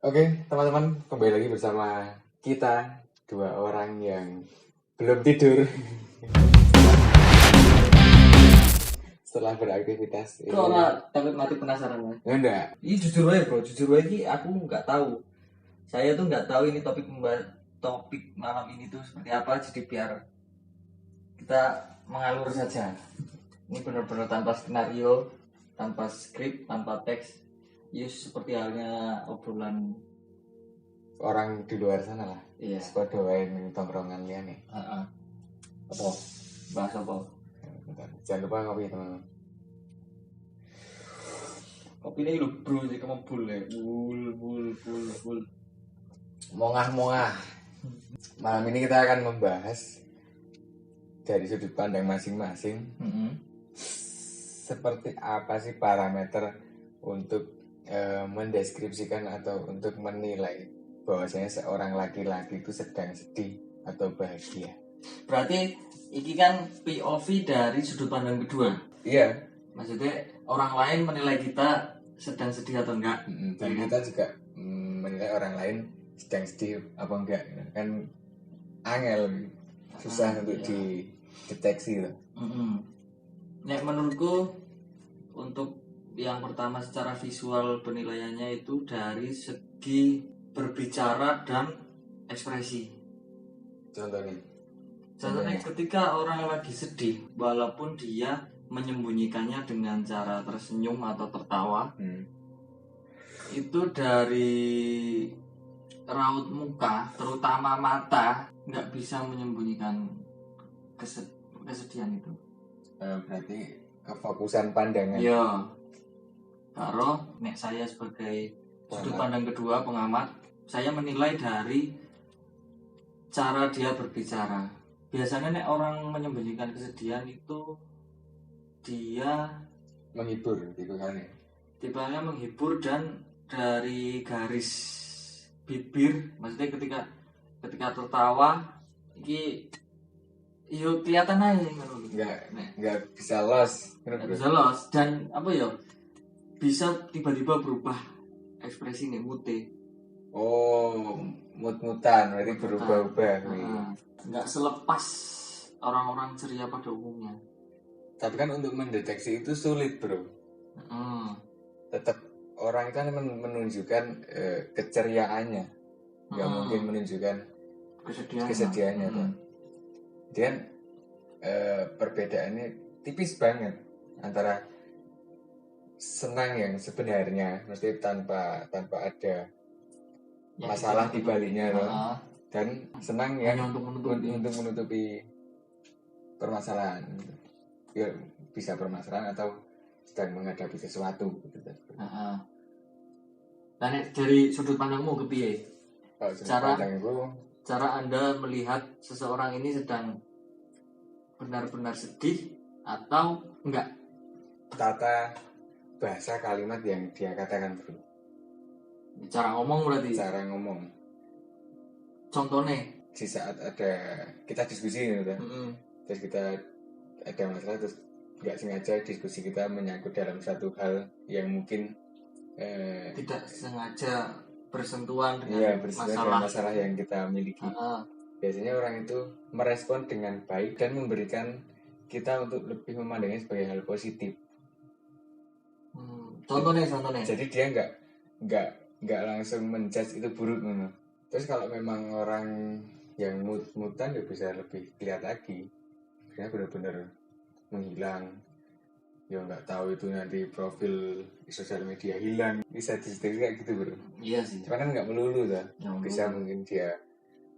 Oke, teman-teman, kembali lagi bersama kita dua orang yang belum tidur setelah beraktivitas. Kok ora takut mati penasaran ya? Enggak. Ini jujur aja bro, jujur aja aku nggak tahu. Saya tuh nggak tahu ini topik malam ini tuh seperti apa, jadi biar kita mengalur saja. Ini benar-benar tanpa skenario, tanpa skrip, tanpa teks. Yes, seperti halnya obrolan Orang di luar sana lah. iya. Suka doain tongkrongan liane. Apa? Bahas apa? Bentar. Jangan lupa ngopi teman-teman. Kopi ini lu bro, jadi kemebul ya. Bul. Mongah. Malam ini kita akan membahas dari sudut pandang masing-masing. Seperti apa sih parameter untuk mendeskripsikan atau untuk menilai bahwasanya seorang laki-laki itu sedang sedih atau bahagia. Berarti ini kan POV dari sudut pandang kedua. Iya. Maksudnya orang lain menilai kita sedang sedih atau enggak. Dan kita juga menilai orang lain sedang sedih apa enggak. Kan angel, susah untuk dideteksi loh. Nek menurutku untuk yang pertama secara visual penilaiannya itu dari segi berbicara dan ekspresi. Contohnya ketika orang lagi sedih, walaupun dia menyembunyikannya dengan cara tersenyum atau tertawa, itu dari raut muka, terutama mata, nggak bisa menyembunyikan kesedihan itu. Berarti kefokusan pandangan. Iya. Karo nek saya sebagai sudut pandang kedua pengamat, saya menilai dari cara dia berbicara. Biasanya nek orang menyembunyikan kesedihan itu dia menghibur gitu kan ya. tipenya menghibur dan dari garis bibir, maksudnya ketika tertawa iki yo kelihatan aja nggak bisa los. Nggak bisa los dan apa ya bisa tiba-tiba berubah ekspresi nih mute. Oh, mut-mutan, berarti berubah-ubah. Nggak selepas orang-orang ceria pada umumnya. Tapi kan untuk mendeteksi itu sulit bro. Tetap orang kan menunjukkan keceriaannya, nggak mungkin menunjukkan kesedihannya kan. Dan perbedaannya tipis banget antara senang yang sebenarnya, mesti tanpa ada masalah di baliknya loh, dan senang yang untuk menutupi permasalahan. Ya, bisa permasalahan atau sedang menghadapi sesuatu gitu. Dan dari sudut pandangmu kepiye? Cara Anda melihat seseorang ini sedang benar-benar sedih atau enggak? Tata bahasa kalimat yang dia katakan bro. Cara ngomong berarti? Cara ngomong. Contohnya? Di saat ada kita diskusi gitu kan. Terus kita ada masalah, terus nggak sengaja diskusi kita menyangkut dalam satu hal yang mungkin tidak sengaja bersentuhan dengan masalah yang kita miliki. Biasanya orang itu merespon dengan baik dan memberikan kita untuk lebih memandangnya sebagai hal positif. Contohnya. Jadi dia nggak langsung menjudge itu buruk. Terus kalau memang orang yang mut-mutan ya bisa lebih lihat lagi. Dia benar-benar menghilang. Ya nggak tahu itu nanti profil di sosial media hilang, bisa disetir kayak gitu bro. Iya sih. Cuman kan nggak melulu kan. Bisa mungkin dia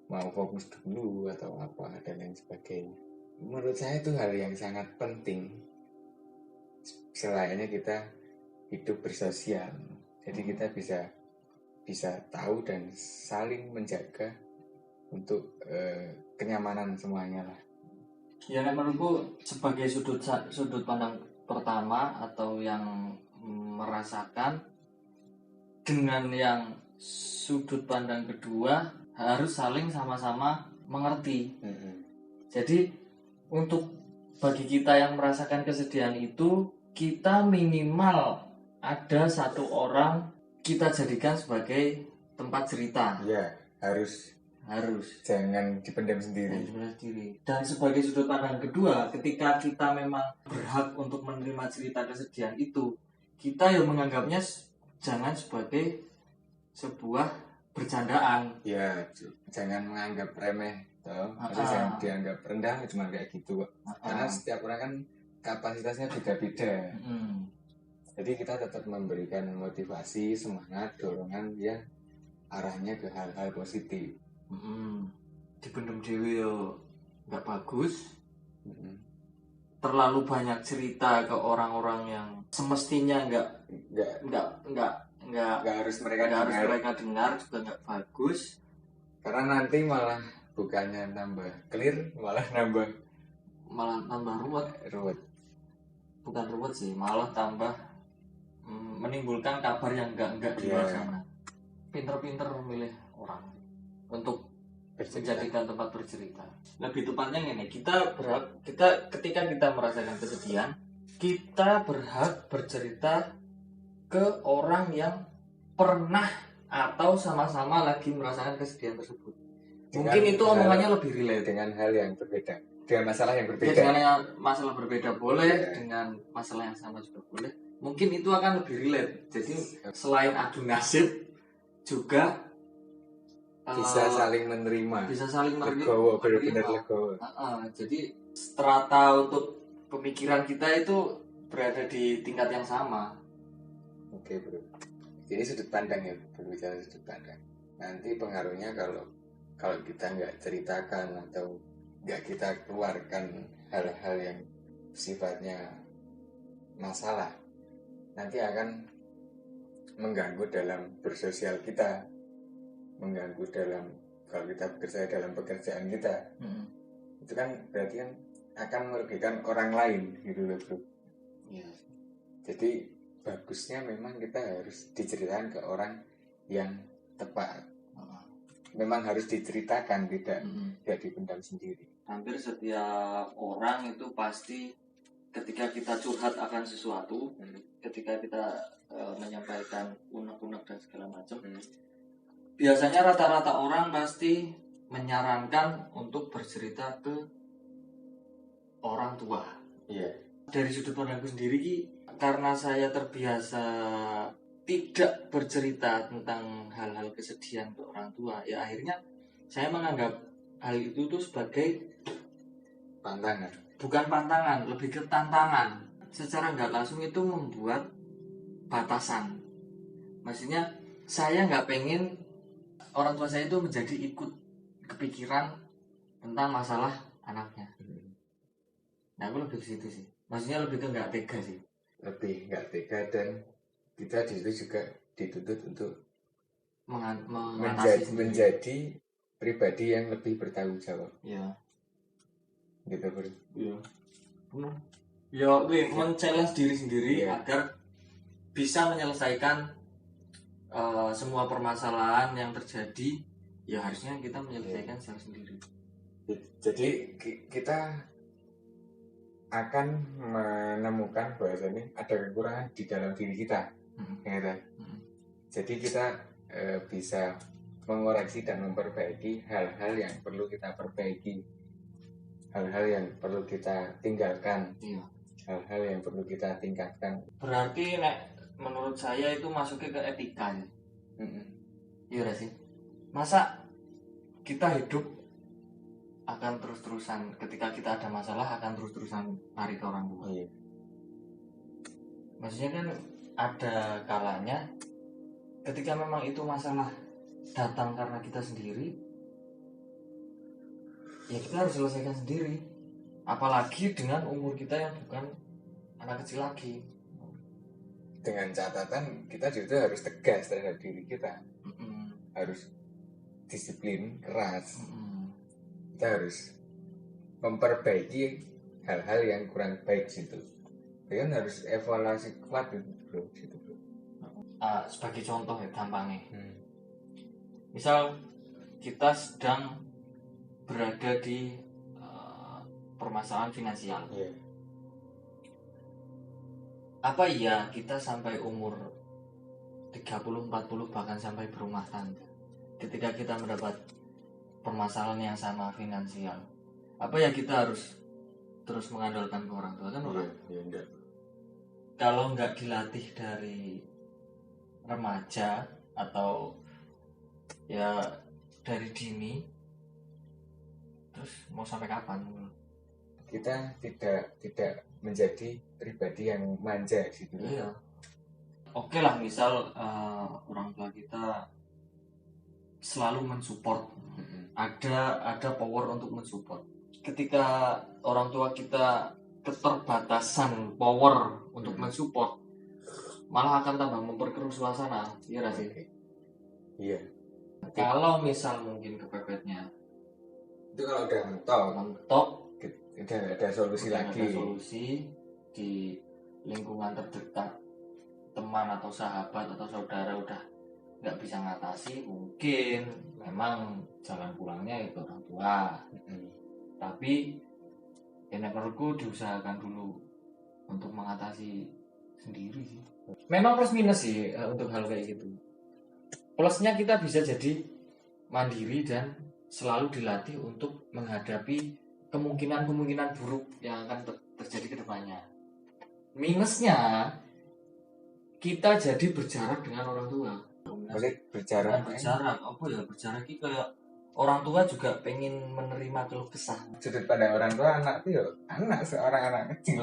mau fokus dulu atau apa dan lain sebagainya. Menurut saya itu hal yang sangat penting. Selayaknya kita hidup bersosial, jadi kita bisa tahu dan saling menjaga untuk kenyamanan semuanya lah. Ya menurutku sebagai sudut pandang pertama atau yang merasakan dengan yang sudut pandang kedua harus saling sama-sama mengerti. Jadi untuk bagi kita yang merasakan kesedihan itu, kita minimal ada satu orang kita jadikan sebagai tempat cerita. Ya, harus jangan dipendam sendiri. Dan sebagai sudut pandang kedua, ketika kita memang berhak untuk menerima cerita kesedihan itu, kita yang menganggapnya jangan sebagai sebuah bercandaan. Ya, jangan menganggap remeh, toh. Maksudnya jangan dianggap rendah, cuma kayak gitu kok. Karena setiap orang kan kapasitasnya beda-beda. Jadi kita tetap memberikan motivasi, semangat, dorongan yang arahnya ke hal-hal positif. Dipendem dewe yo nggak bagus. Terlalu banyak cerita ke orang-orang yang semestinya nggak harus mereka dengar juga nggak bagus. Karena nanti malah bukannya nambah clear, malah nambah ruwet. Bukan ruwet sih, malah tambah menimbulkan kabar yang enggak di luar sana. Pinter-pinter memilih orang untuk menjadikan tempat bercerita. Lebih tepatnya ini, kita ketika kita merasakan kesedihan, kita berhak bercerita ke orang yang pernah atau sama-sama lagi merasakan kesedihan tersebut. Mungkin itu omongannya lebih relate dengan hal yang berbeda, dengan masalah yang berbeda. Dengan masalah berbeda boleh, dengan masalah yang sama juga boleh. Mungkin itu akan lebih relate. Jadi selain adu nasib juga bisa saling menerima. Legowo, benar-benar legowo. Jadi strata untuk pemikiran kita itu berada di tingkat yang sama. Oke, bro. Ini sudut pandang ya, berbicara sudut pandang. Nanti pengaruhnya kalau kita nggak ceritakan atau nggak kita keluarkan hal-hal yang sifatnya masalah, nanti akan mengganggu dalam bersosial kita, mengganggu dalam kalau kita bekerja dalam pekerjaan kita. Itu kan berarti kan akan merugikan orang lain gitu loh, bro. Jadi bagusnya memang kita harus diceritakan ke orang yang tepat. Memang harus diceritakan, tidak dipendam sendiri. Hampir setiap orang itu pasti ketika kita curhat akan sesuatu, ketika kita menyampaikan unek-unek dan segala macam, biasanya rata-rata orang pasti menyarankan untuk bercerita ke orang tua. Iya. Dari sudut pandangku sendiri, karena saya terbiasa tidak bercerita tentang hal-hal kesedihan ke orang tua, ya akhirnya saya menganggap hal itu tuh sebagai pantangan. Bukan pantangan, lebih ke tantangan. Secara nggak langsung itu membuat batasan. Maksudnya saya nggak pengen orang tua saya itu menjadi ikut kepikiran tentang masalah anaknya. Nah, aku lebih ke situ sih. Maksudnya lebih ke nggak tega sih. Lebih nggak tega, dan kita di situ juga dituntut untuk menjadi pribadi yang lebih bertanggung jawab. Iya. Gitu, bro. Iya. Ya, men-challenge diri sendiri agar bisa menyelesaikan semua permasalahan yang terjadi. Ya harusnya kita menyelesaikan secara sendiri. Jadi kita akan menemukan bahwasanya ada kekurangan di dalam diri kita. Jadi kita bisa mengoreksi dan memperbaiki hal-hal yang perlu kita perbaiki, hal-hal yang perlu kita tinggalkan, hal-hal yang perlu kita tingkatkan. Berarti menurut saya itu masuknya ke etika. Iya sih. Masa kita hidup akan terus-terusan, ketika kita ada masalah akan terus-terusan lari ke orang tua. Maksudnya kan ada kalanya ketika memang itu masalah datang karena kita sendiri, ya kita harus selesaikan sendiri. Apalagi dengan umur kita yang bukan anak kecil lagi. Dengan catatan kita juga harus tegas terhadap diri kita. Harus disiplin, keras. Kita harus memperbaiki hal-hal yang kurang baik situ. Kita kan harus evaluasi kuat gitu, bro. Sebagai contoh ya, gampangnya. Misal kita sedang berada di permasalahan finansial. Apa iya kita sampai umur 30, 40 bahkan sampai berumah tangga ketika kita mendapat permasalahan yang sama finansial, apa ya kita harus terus mengandalkan ke orang tua kan? Iya, enggak. Kalau nggak dilatih dari remaja atau ya dari dini, terus mau sampai kapan? Kita tidak menjadi pribadi yang manja gitu. Iya. Oke lah, misal orang tua kita selalu mensupport, ada power untuk mensupport. Ketika orang tua kita keterbatasan power untuk mensupport, malah akan tambah memperkeruh suasana. Iya nggak sih? Iya. Kalau misal mungkin kepepetnya Itu kalau udah mentok, udah nggak ada solusi udah lagi. ada solusi di lingkungan terdekat, teman atau sahabat atau saudara udah nggak bisa ngatasi, mungkin memang jalan pulangnya itu orang tua. Tapi ya menurutku diusahakan dulu untuk mengatasi sendiri sih. Memang plus minus sih untuk hal kayak gitu. Plusnya kita bisa jadi mandiri dan selalu dilatih untuk menghadapi kemungkinan-kemungkinan buruk yang akan terjadi ke depannya. Minusnya kita jadi berjarak dengan orang tua. Maksudnya berjarak Apa ya berjarak itu kayak orang tua juga pengen menerima keluh kesah. sudut pandang orang tua anak itu ya anak seorang anak kecil.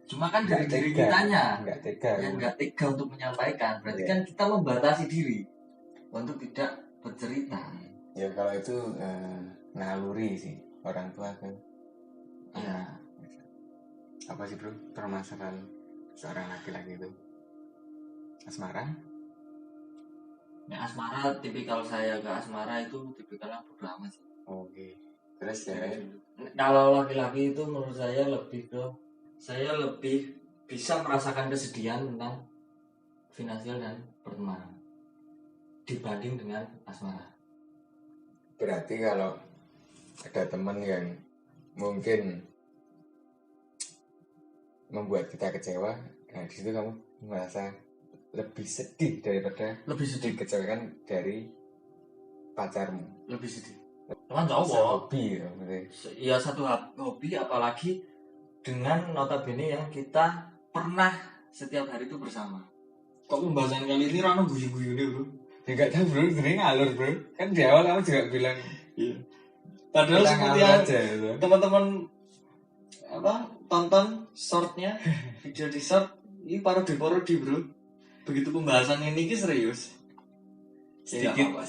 Cuma kan dari diri kitanya nggak tega yang nggak tega untuk menyampaikan. Berarti kan kita membatasi diri untuk tidak bercerita. Ya kalau itu naluri sih orang tua kan. Ya. Apa sih bro permasalahan seorang laki-laki itu? Asmara? Ya, asmara, tipikal saya ke asmara itu tipikalnya bodo amat sih. Oke. Terus ya. Kalau laki-laki itu menurut saya lebih bisa merasakan kesedihan tentang finansial dan pertemanan dibanding dengan asmara. Berarti kalau ada teman yang mungkin membuat kita kecewa, nah di situ kamu merasa lebih sedih daripada dikecewakan dari pacarmu. Lebih sedih. Teman cowok. Hobi ya, ya satu hobi, apalagi dengan notabene yang kita pernah setiap hari itu bersama. Kok pembahasan kali ini rano guyu-guyu deh bro? Ya nggak tahu bro, sebenarnya ngalur bro. Kan di awal kamu juga bilang. Iya. Padahal seperti yang teman-teman tonton shortnya, video di short, ini parodi bro. Begitu pembahasan ini serius. Sedikit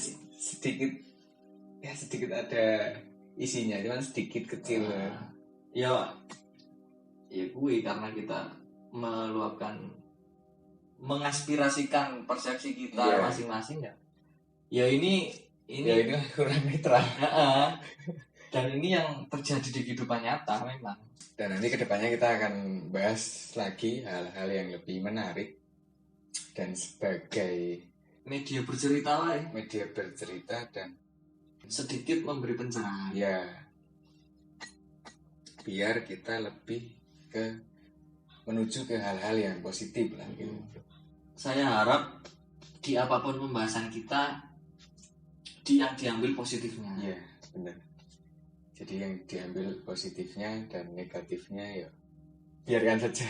ada isinya, cuman sedikit kecil. Ya gue karena kita mengaspirasikan persepsi kita masing-masing ya. Ya ini kurang netral. Dan ini yang terjadi di kehidupan nyata memang. Dan nanti kedepannya kita akan bahas lagi hal-hal yang lebih menarik dan sebagai media bercerita dan sedikit memberi pencerahan. Ya, biar kita lebih menuju ke hal-hal yang positif lah gitu. Saya harap di apapun pembahasan kita yang diambil positifnya. Iya, benar. Jadi yang diambil positifnya dan negatifnya ya biarkan saja.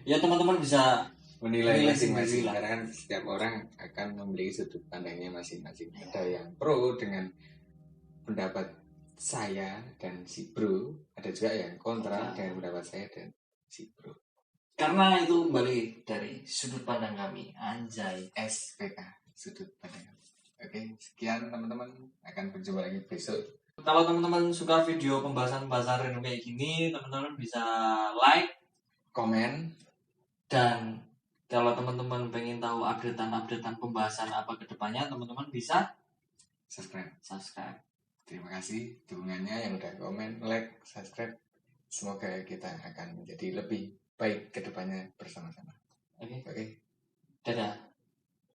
Ya teman-teman bisa menilai masing-masing karena kan setiap orang akan memiliki sudut pandangnya masing-masing. Ada yang pro dengan pendapat saya dan si bro, ada juga yang kontra dengan pendapat saya dan si bro. Karena itu kembali dari sudut pandang kami, anjay, SPK, sudut pandang. Oke, sekian teman-teman, akan berjumpa lagi besok. Kalau teman-teman suka video pembahasan random kayak gini, teman-teman bisa like, komen, dan kalau teman-teman pengen tahu updatean pembahasan apa kedepannya, teman-teman bisa subscribe. Terima kasih dukungannya yang udah komen, like, subscribe. Semoga kita akan menjadi lebih baik kedepannya bersama-sama. Oke. Dadah.